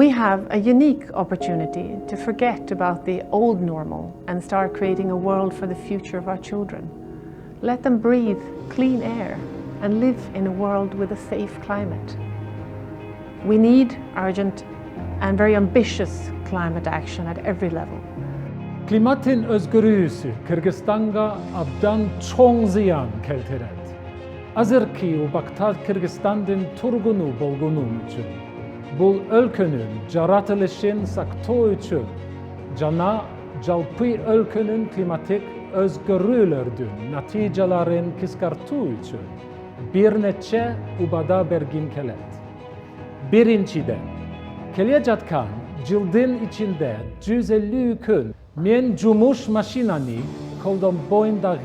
We have a unique opportunity to forget about the old normal and start creating a world for the future of our children. Let them breathe clean air and live in a world with a safe climate. We need urgent and very ambitious climate action at every level. Klimatın özgürlüğü Kırgızistan'a abdan çoğ ziyan keltiredi. Azırki ubakta Kırgızistan'ın turgunu bolgunu için, bu ülkenin yaratılışın sakto için, cana jalpı ülkenin klimatik özgürlüğün naticelerin kıskartı için bir neçe ubada bergin kelet. Birinciden, keleyecatkan cildin içinde 150 gün men cumuş maşinani koldon boyundağı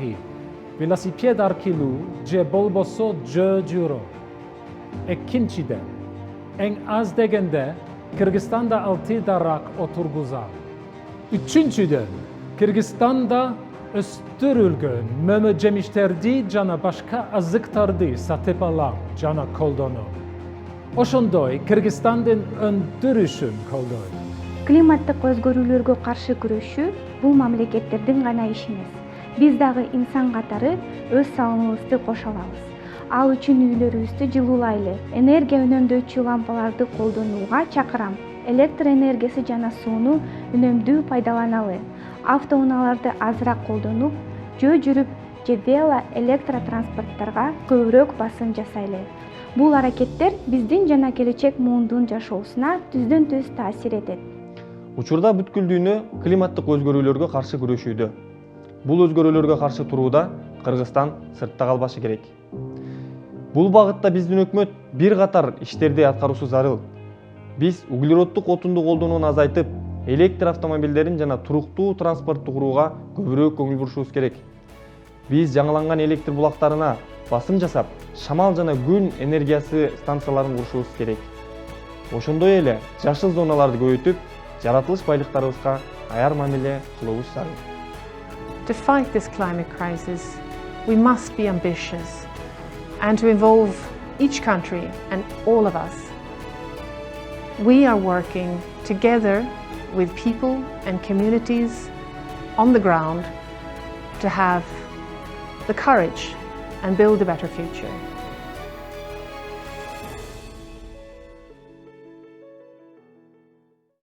velosiped arkilu ce bolboso euro. İkinciden, en az degende Kırgızistan'da 6 darak oturguzar. Üçüncüden, Kırgızistan'da östürülgün mömö cemişterdi cana başka azıktardı satepalan cana koldonu. Oşondoy Kırgızistan'ın öndürüşün koldoy. Климаттык өзгөрүүлөргө каршы күрөшүү бул мамлекеттердин гана иши эмес. Биз дагы инсан катары өз салымыбызды кошо алабыз. Ал үчүн үйлөрүбүздү жылуулайлы, энергия үнөмдөөчү лампаларды колдонууга чакырам. Электр энергиясы жана сууну үнөмдүү пайдаланалы. Автоунааларды азыраак колдонуп, жөө жүрүп же вело электротранспорттарга көбүрөөк басым жасайлы. Бул аракеттер биздин жана келечек муундун жашоосуна түздөн-түз таасир этет. Учурда бүткүл дүйнө климаттык өзгөрүүлөргө каршы күрөшүүдө. Бул өзгөрүүлөргө каршы турууда Кыргызстан сыртта калбашы керек. Бул багытта биздин өкмөт бир катар иштерди аткаруусу зарыл. Биз углероддук отунду колдонууну азайтып, электр автомобилдерин жана туруктуу транспортту курууга көбүрөөк көңүл бурушубуз керек. Биз жаңыланган электр булактарына басым жасап, шамал жана күн энергиясы станцияларын курушубуз керек. Ошондой эле жашыл зоналарды көбөйтүп, жаратылыш байлыктарыбызга аяр мамиле кылуубуз зарыл. To fight this climate crisis, we must be ambitious and to involve each country and all of us. We are working together with people and communities on the ground to have the courage and build a better future.